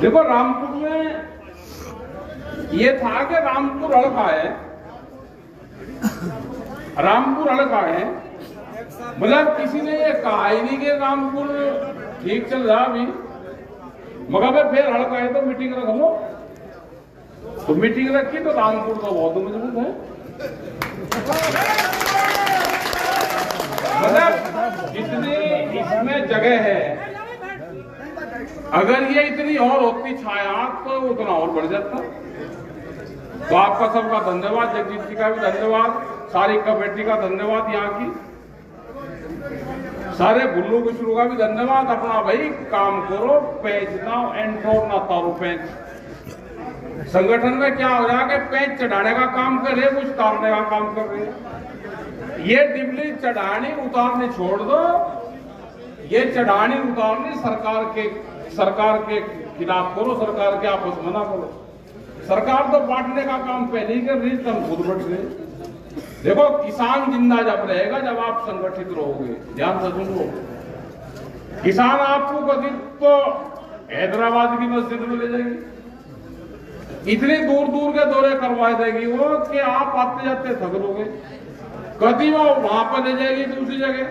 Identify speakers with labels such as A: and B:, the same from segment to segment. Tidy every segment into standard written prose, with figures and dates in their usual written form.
A: देखो रामपुर में ये था कि रामपुर हल्का है, रामपुर हल्का है, मतलब किसी ने ये कहा ही नहीं कि रामपुर ठीक चल रहा अभी, मगर फिर हल्का है तो मीटिंग रख लो। तो मीटिंग रखी तो रामपुर तो बहुत मजबूत है, मतलब जितनी इसमें जगह है, अगर ये इतनी और होती छाया तो उतना और बढ़ जाता। तो आपका सबका धन्यवाद, जगजीत जी का भी धन्यवाद, सारी कमेटी का धन्यवाद, यहाँ की सारे गुल्लू गुशरू का भी धन्यवाद। अपना भाई काम करो, पैच ना एंटोर ना तारो पैच। संगठन में क्या हो रहा है कि पैच चढ़ाने का काम कर रहे, कुछ तारने का काम कर रहे। ये डिबली चढ़ानी उतारनी छोड़ दो, ये चढ़ानी उतारनी सरकार के खिलाफ करो, सरकार के आपस में ना करो। सरकार तो बांटने का काम पहले ही कर रही, तुम खुद बट रहे। देखो किसान जिंदा जब रहेगा जब आप संगठित रहोगे, ध्यान से सुनो। किसान आपको कभी तो हैदराबाद की मस्जिद में ले जाएगी, इतनी दूर दूर के दौरे करवा देगी वो कि आप आते जाते थक लोगे। कभी वो वहां पर ले जाएगी दूसरी जगह,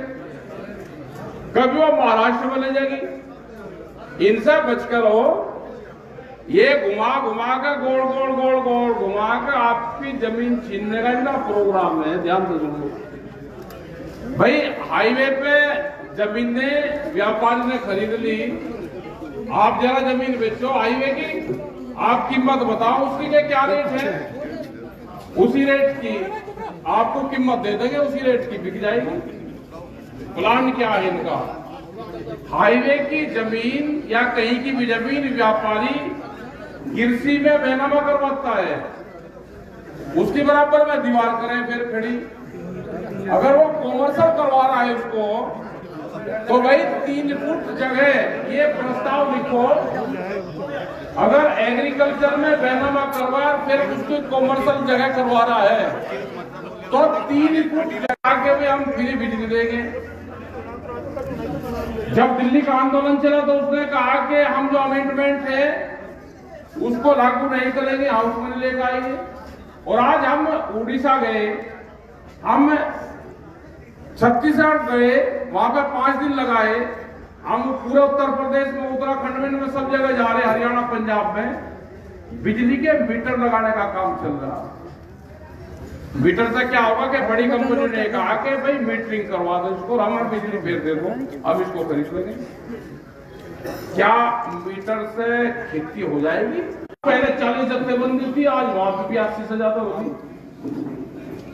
A: कभी वो महाराष्ट्र में ले जाएगी। इनसे बचकर हो, ये घुमा घुमा के गोल गोल गोल गोल घुमा के आपकी जमीन छीनने का ना प्रोग्राम है, ध्यान से सुनो भाई। हाईवे पे जमीनें व्यापारी ने खरीद ली, आप जरा जमीन बेचो हाईवे की, आप कीमत बताओ उसकी के क्या रेट है, उसी रेट की आपको कीमत दे देंगे, उसी रेट की बिक जाएगी। प्लान क्या है इनका? हाईवे की जमीन या कहीं की भी जमीन व्यापारी गिरसी में बेनामा करवाता है, उसके बराबर में दीवार करें फिर खड़ी। अगर वो कॉमर्शियल करवा रहा है उसको, तो भाई 3 फुट जगह ये प्रस्ताव लिखो, अगर एग्रीकल्चर में बेनामा करवा फिर उसको कॉमर्शियल जगह करवा रहा है तो 3 फुट जगह के भी हम फ्री बिजली देंगे। जब दिल्ली का आंदोलन चला तो उसने कहा कि हम जो अमेंडमेंट है उसको लागू नहीं करेंगे, हाउस में लेकर आएंगे। और आज हम उड़ीसा गए, हम छत्तीसगढ़ गए, वहां पे 5 दिन लगाए, हम पूरे उत्तर प्रदेश में, उत्तराखंड में सब जगह जा रहे, हरियाणा पंजाब में बिजली के मीटर लगाने का काम चल रहा। मीटर से क्या होगा कि बड़ी कंपनी ने कहा कि भाई मीटरिंग करवा दो इसको, हमारा बिजली फिर दे दो, अब इसको खरीद लेंगे। क्या मीटर से खेती हो जाएगी? पहले 40 जत्थेबंदी थी, आज वहां पर भी 80 से ज्यादा होगी।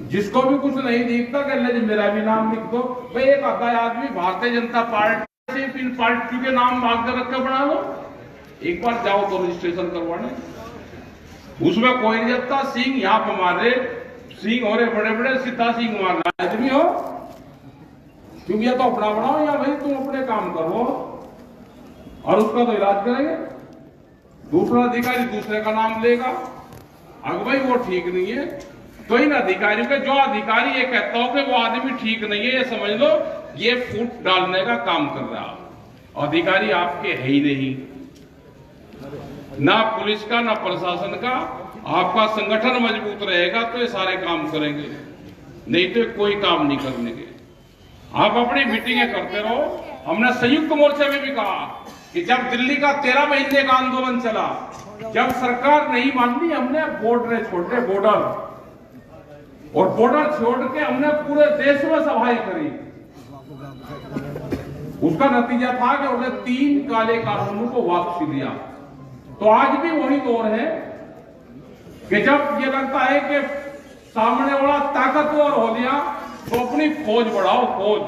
A: जिसको भी कुछ नहीं दिखता कहने जी मेरा भी नाम लिख दो। भाई एक आधा आदमी भारतीय जनता पार्टी से इन पार्टी के नाम मांग कर रख के बना लो, एक बार जाओ तो रजिस्ट्रेशन करवाने, उसमें कोई नहीं जाता। सिंह यहाँ पर मारे, सिंह हो रहे बड़े बड़े, सीधा सिंह मारना आदमी हो, क्योंकि या तो अपना बनाओ या भाई तुम अपने काम करो और उसका तो इलाज करेंगे। दूसरा अधिकारी दूसरे का नाम लेगा, अगर भाई वो ठीक नहीं है तो इन अधिकारियों के, जो अधिकारी ये कहता हो कि वो आदमी ठीक नहीं है, ये समझ लो ये फूट डालने का काम कर रहा। अधिकारी आपके है ही नहीं, ना पुलिस का ना प्रशासन का। आपका संगठन मजबूत रहेगा तो ये सारे काम करेंगे, नहीं तो कोई काम नहीं करने के। आप अपनी मीटिंगें करते रहो। हमने संयुक्त मोर्चे में भी कहा कि जब दिल्ली का 13 महीने का आंदोलन चला, जब सरकार नहीं मानी, हमने बॉर्डर छोड़े, बॉर्डर और बॉर्डर छोड़ के हमने पूरे देश में सभाएं करी। उसका नतीजा था कि उन्होंने 3 काले कानूनों को वापसी दिया। तो आज भी वही दौर है कि जब ये लगता है कि सामने वाला ताकतवर हो लिया तो अपनी फौज बढ़ाओ, फौज।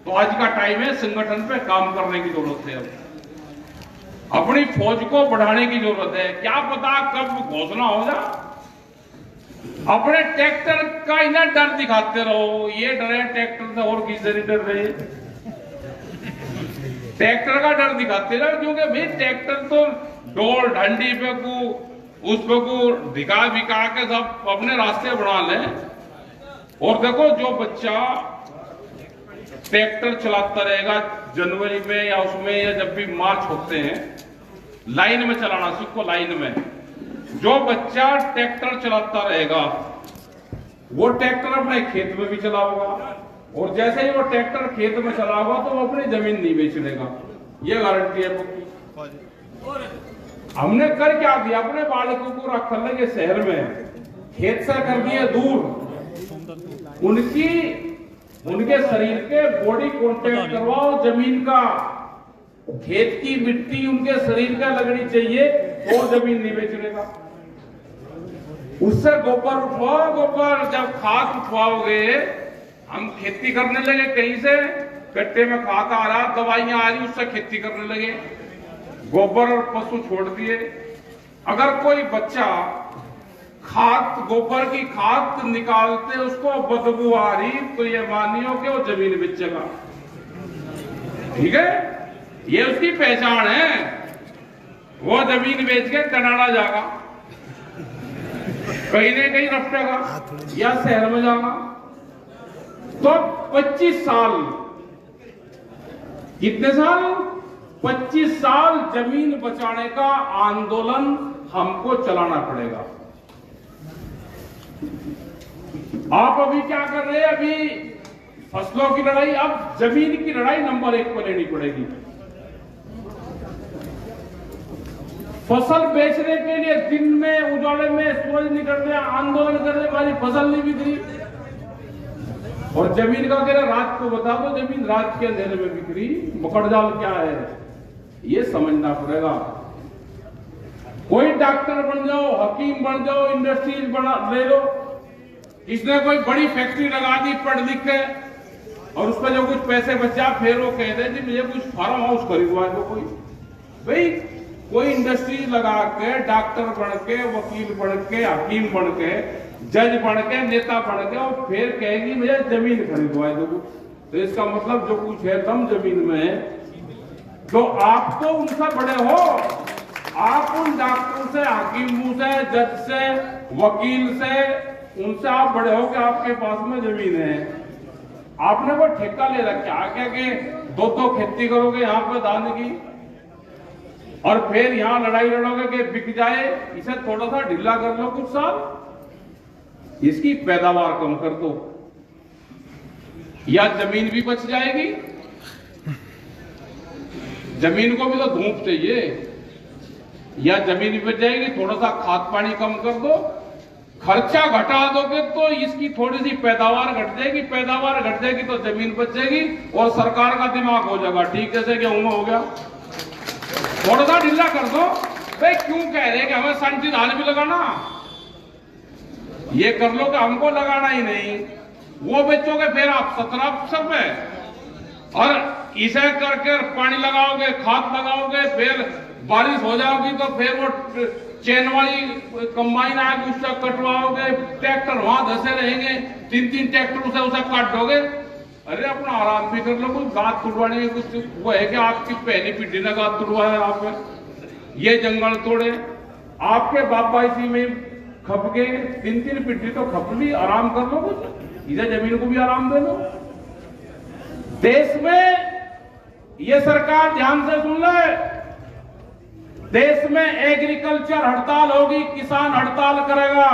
A: तो आज का टाइम है संगठन पे काम करने की जरूरत है, अब अपनी फौज को बढ़ाने की जरूरत है। क्या पता कब घोषणा हो जाए। अपने ट्रैक्टर का इन्हें डर दिखाते रहो, ये डरे ट्रैक्टर से और किसी से डर रहे, ट्रैक्टर का डर दिखाते रहो, क्योंकि भाई ट्रैक्टर तो डोल ढंडी पे उस पे को दिखा के सब अपने रास्ते बना ले। और देखो जो बच्चा ट्रैक्टर चलाता रहेगा जनवरी में या उसमें, या जब भी मार्च होते हैं, लाइन में चलाना सीखो। लाइन में जो बच्चा ट्रैक्टर चलाता रहेगा वो ट्रैक्टर अपने खेत में भी चलाओगा, और जैसे ही वो ट्रैक्टर खेत में चलाओगा तो वो अपनी जमीन नहीं बेच लेगा, ये गारंटी है पक्की। हमने कर क्या दिया, अपने बालकों को रख लेंगे शहर में, खेत से कर दिए दूर, उनके शरीर के बॉडी कांटेक्ट करवाओ जमीन का, खेत की मिट्टी उनके शरीर का लगनी चाहिए तो जमीन नहीं बेचने का। उससे गोबर उठवाओ, गोबर जब खाद उठवाओगे, हम खेती करने लगे कहीं से कट्टे में खाद आ रहा, दवाइयां आ रही, उससे खेती करने लगे, गोबर और पशु छोड़ दिए। अगर कोई बच्चा खाद गोबर की खाद निकालते उसको बदबू आ रही तो ये मानियो कि वो जमीन बेचेगा, ठीक है, ये उसकी पहचान है, वो जमीन बेच के कनाडा जाएगा, कहीं न कहीं रफटेगा या शहर में जाएगा। तो 25 साल, कितने साल, 25 साल जमीन बचाने का आंदोलन हमको चलाना पड़ेगा। आप अभी क्या कर रहे हैं, अभी फसलों की लड़ाई, अब जमीन की लड़ाई नंबर 1 पर लेनी पड़ेगी। फसल बेचने के लिए दिन में उजाले में सूरज निकलने आंदोलन करने वाली फसल नहीं बिक रही, और जमीन का कह रहे रात को बता दो, जमीन रात के अंधेरे में बिक रही, मकड़जाल क्या है ये समझना पड़ेगा। कोई डॉक्टर बन जाओ, हकीम बन जाओ, इंडस्ट्रीज बना ले लो, इसने कोई बड़ी फैक्ट्री लगा दी पढ़ लिख के, और उस पर जो कुछ पैसे बचा फिर वो कह दे जी मुझे कुछ फार्म हाउस खरीदवा दो, कोई कोई इंडस्ट्री लगा के डॉक्टर बन के, वकील बन के, हकीम बन के, जज बन के, नेता बन के, और फिर कहेगी मुझे जमीन खरीदवा दो। तो इसका मतलब जो कुछ है दम जमीन में है। तो आप तो उनसे बड़े हो, आप उन डॉक्टर से, हकीम से, जज से, वकील से, उनसे आप बड़े हो कि आपके पास में जमीन है। आपने वो ठेका ले रखा क्या कि 2 खेती करोगे यहाँ पे धान की, और फिर यहां लड़ाई लड़ोगे कि बिक जाए, इसे थोड़ा सा ढीला कर लो कुछ साल, इसकी पैदावार कम कर दो, या जमीन भी बच जाएगी। जमीन को भी तो धूप चाहिए, या जमीन भी बच जाएगी, थोड़ा सा खाद पानी कम कर दो, खर्चा घटा दोगे तो इसकी थोड़ी सी पैदावार घट जाएगी, पैदावार घट जाएगी तो जमीन बच जाएगी, और सरकार का दिमाग हो जाएगा ठीक, जैसे गेहूं में हो गया, थोड़ा सा ढीला कर दो। भाई क्यों कह रहे हैं कि हमें संचित धान भी लगाना, ये कर लो कि हमको लगाना ही नहीं, वो बेचोगे फिर आप 17% में, और इसे करके पानी लगाओगे, खाद लगाओगे, फिर बारिश हो जाओगी तो फिर वो चेन वाली कंबाइन आएगी, उससे कटवाओगे, ट्रैक्टर वहां धसे रहेंगे, 3 ट्रैक्टर उसे काट दोगे। अरे अपना आराम भी कर लो, कुछ गात तुड़वाने की कुछ वो है कि आपकी पहली पीढ़ी ने गात तुड़वाया, आप ये जंगल तोड़े, आपके बाबा इसी में खप गए, 3 पीढ़ी तो खप ली, आराम कर लो कुछ, इधर जमीन को भी आराम दे लो। देश में ये सरकार ध्यान से सुन ले, देश में एग्रीकल्चर हड़ताल होगी, किसान हड़ताल करेगा।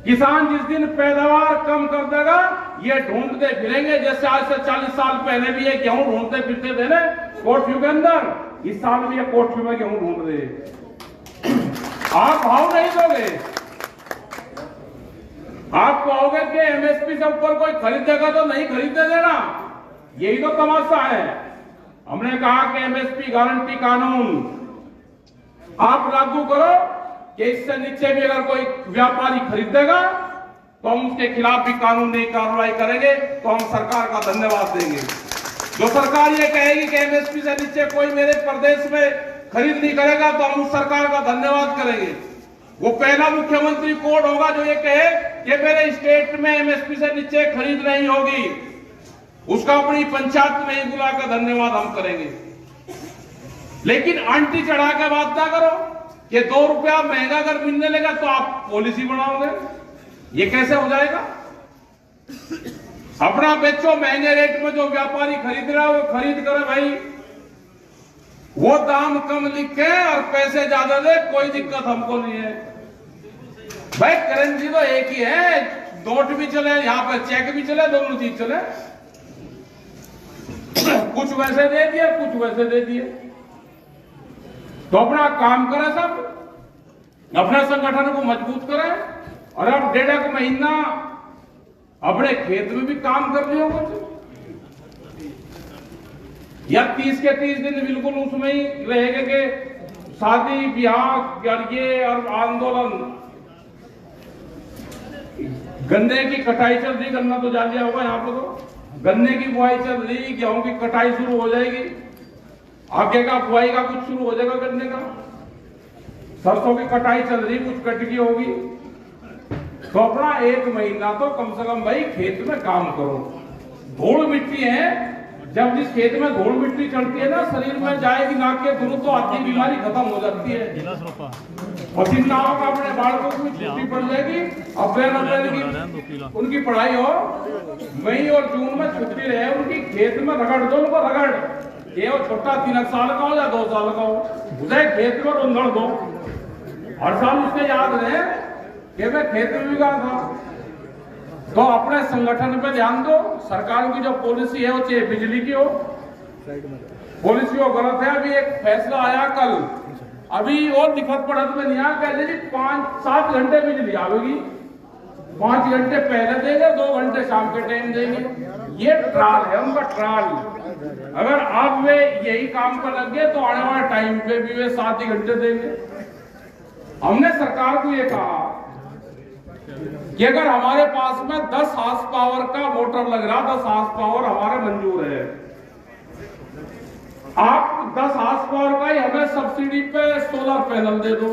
A: किसान जिस दिन पैदावार कम कर देगा, ये ढूंढते फिरेंगे, जैसे आज से 40 साल पहले भी ये गेहूं ढूंढते फिरते थे ना कोठियों के अंदर, इस साल भी ये कोठियों में गेहूं ढूंढ रहे। आप भाव नहीं दोगे, आप कहोगे कि एमएसपी से ऊपर कोई खरीदेगा तो नहीं खरीदने देना, यही तो तमाशा है। हमने कहा कि एमएसपी गारंटी कानून आप लागू करो कि इससे नीचे भी अगर कोई व्यापारी खरीदेगा तो हम उसके खिलाफ भी कानूनी कार्रवाई करेंगे, तो हम सरकार का धन्यवाद देंगे। जो सरकार ये कहेगी कि एमएसपी से नीचे कोई मेरे प्रदेश में खरीद नहीं करेगा तो हम उस सरकार का धन्यवाद करेंगे। वो पहला मुख्यमंत्री कोड होगा जो ये कहे कि मेरे स्टेट में एमएसपी से नीचे खरीद नहीं होगी, उसका अपनी पंचायत में ही बुलाकर धन्यवाद हम करेंगे। लेकिन आंटी चढ़ा के बात ना करो कि 2 रुपया महंगा अगर मिलने लगा तो आप पॉलिसी बनाओगे, ये कैसे हो जाएगा? अपना बेचो महंगे रेट में, जो व्यापारी खरीद रहा है वो खरीद करे भाई, वो दाम कम लिखे और पैसे ज्यादा दे, कोई दिक्कत हमको नहीं है भाई। करेंसी तो एक ही है, नोट भी चले, यहाँ पर चेक भी चले, दोनों चीज चले। कुछ वैसे दे दिए, कुछ वैसे दे दिए, तो अपना काम करें, सब अपने संगठन को मजबूत करें। और अब 1.5 महीना अपने खेत में भी काम कर लियो कुछ, या 30 के 30 दिन बिल्कुल उसमें ही रहेगा कि शादी ब्याह ये और आंदोलन। गन्ने की कटाई चल रही, गन्ना तो जा लिया होगा यहाँ पे, तो गन्ने की बुआई चल रही, गेहूं की कटाई शुरू हो जाएगी, आगे का बुआई का कुछ शुरू हो जाएगा, गन्ने का, सरसों की कटाई चल रही, कुछ कट की होगी। तो अपना 1 महीना तो कम से कम भाई खेत में काम करो। धूल मिट्टी है, जब जिस खेत में धूल मिट्टी चढ़ती है ना, शरीर में जाएगी ना के थ्रू तो आधी बीमारी खत्म हो जाती है। पसीना होगा, अपने बालकों को छुट्टी पड़ जाएगी, अप्रैल की उनकी पढ़ाई हो, मई और जून में छुट्टी रहे उनकी, खेत में रगड़ दो उनको, रगड़, ये छोटा 3 साल का हो या 2 साल का हो, उसे खेत में रोंदड़ दो, हर साल उसके याद रहे कि मैं खेत में भी गया था। तो अपने संगठन पे ध्यान दो। सरकार की जो पॉलिसी है वो चाहे बिजली की हो, पॉलिसी वो गलत है। अभी एक फैसला आया कल, अभी और दिक्कत पड़त में नहीं आया, कहते जी 5-7 घंटे बिजली आवेगी, 5 घंटे पहले देंगे, 2 घंटे शाम के टाइम देंगे। ये ट्राल है उनका, ट्राल। अगर आप वे यही काम पर लग गए तो आने वाले टाइम पे भी वे 7 ही घंटे देंगे। हमने सरकार को ये कहा कि अगर हमारे पास में 10 हार्स पावर का मोटर लग रहा, 10 हार्स पावर हमारे मंजूर है, आप 10 हार्स पावर का ही हमें सब्सिडी पे सोलर पैनल दे दो।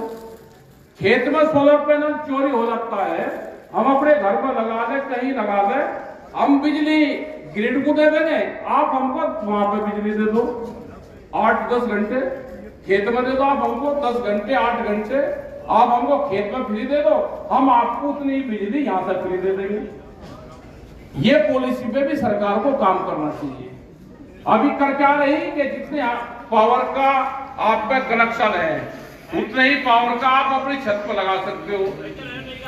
A: खेत में सोलर पैनल चोरी हो जाता है, हम अपने घर पर लगा ले, कहीं लगा ले, हम बिजली ग्रिड को दे देंगे, आप हमको वहां पे बिजली दे दो 8-10 घंटे, खेत में दे दो आप हमको 10 घंटे 8 घंटे, आप हमको खेत में फ्री दे दो, हम आपको उतनी बिजली यहां से फ्री दे देंगे। ये पॉलिसी पे भी सरकार को काम करना चाहिए। अभी कर क्या रही कि जितने पावर का आप पे कनेक्शन है उतने ही पावर का आप अपनी छत पर लगा सकते हो।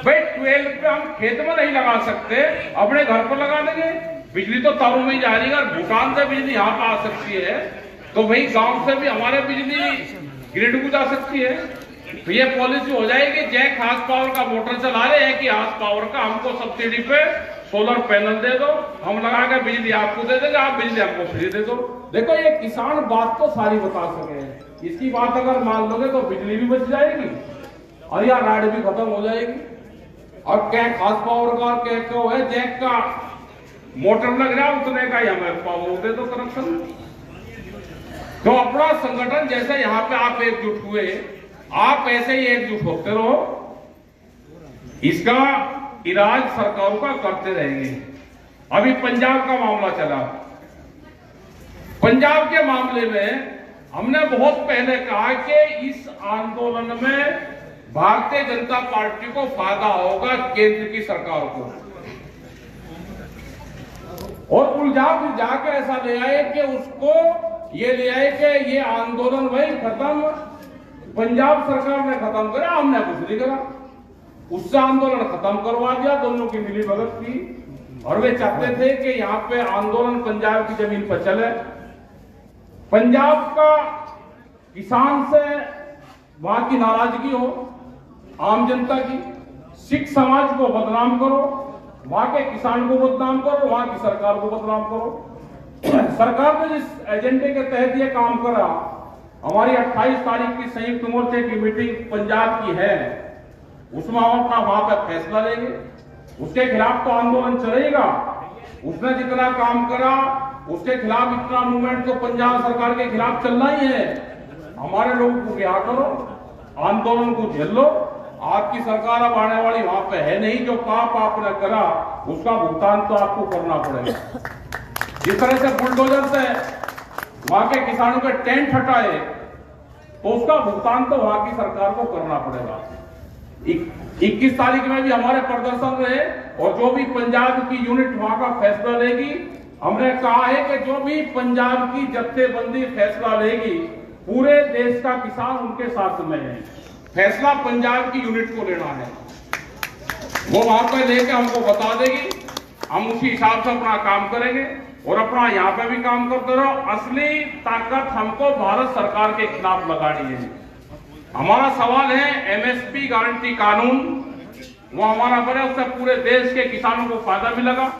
A: भाई 12 पे हम खेत में नहीं लगा सकते, अपने घर पर लगा देंगे, बिजली तो तारों में ही जा रही है। भूटान से बिजली यहाँ पर आ सकती है तो वही गांव से भी हमारे बिजली ग्रिड को जा सकती है। तो ये पॉलिसी हो जाएगी, जय खास पावर का मोटर चला रहे हैं कि हार्स पावर का हमको सब्सिडी पे सोलर पैनल दे दो, हम लगा के बिजली आपको दे देंगे, आप बिजली हमको फ्री दे दो। देखो ये किसान बात तो सारी बता सके, इसकी बात अगर मान लोगे तो बिजली भी बच जाएगी और या राइड भी खत्म हो जाएगी। और क्या खास पावर का क्या क्यों है, जैक का मोटर लग रहा है उतने का ही हमें पावर दे दो कनेक्शन। तो अपना संगठन जैसे यहाँ पे आप एकजुट हुए, आप ऐसे ही एकजुट होते रहो, इसका इलाज सरकारों का करते रहेंगे। अभी पंजाब का मामला चला, पंजाब के मामले में हमने बहुत पहले कहा कि इस आंदोलन में भारतीय जनता पार्टी को फायदा होगा केंद्र की सरकार को, और उलझा पुलझा के ऐसा ले आए कि उसको ये ले आए कि ये आंदोलन भाई खत्म, पंजाब सरकार ने खत्म करा, हमने कुछ नहीं करा, उससे आंदोलन खत्म करवा दिया। दोनों की मिली भगत थी और वे चाहते थे कि यहाँ पे आंदोलन पंजाब की जमीन पर चले। पंजाब का किसान से वहां की नाराजगी हो, आम जनता की, सिख समाज को बदनाम करो, वहां के किसान को बदनाम करो, वहां की सरकार को बदनाम करो। सरकार ने जिस एजेंडे के तहत ये काम करा, हमारी 28 तारीख की संयुक्त मोर्चे की मीटिंग पंजाब की है, उसमें हम अपना वहां पर फैसला लेंगे। उसके खिलाफ तो आंदोलन चलेगा, उसने जितना काम करा उसके खिलाफ इतना मूवमेंट तो पंजाब सरकार के खिलाफ चलना ही है। हमारे लोगों को क्या करो, आंदोलन को झेल लो, आपकी सरकार अब आने वाली वहां पे है नहीं, जो पाप आपने करा उसका भुगतान तो आपको करना पड़ेगा। जिस तरह से बुलडोजर से वहां के किसानों के टेंट हटाए तो उसका भुगतान तो वहां की सरकार को करना पड़ेगा। 21 तारीख में भी हमारे प्रदर्शन रहे और जो भी पंजाब की यूनिट वहां का फैसला लेगी, हमने कहा है कि जो भी पंजाब की जत्थेबंदी फैसला लेगी पूरे देश का किसान उनके साथ में है। फैसला पंजाब की यूनिट को लेना है, वो वहां पर लेके हमको बता देगी, हम उसी हिसाब से अपना काम करेंगे और अपना यहाँ पे भी काम करते रहो। असली ताकत हमको भारत सरकार के खिलाफ लगानी है। हमारा सवाल है एमएसपी गारंटी कानून, वो हमारा बने, उससे पूरे देश के किसानों को फायदा मिलेगा।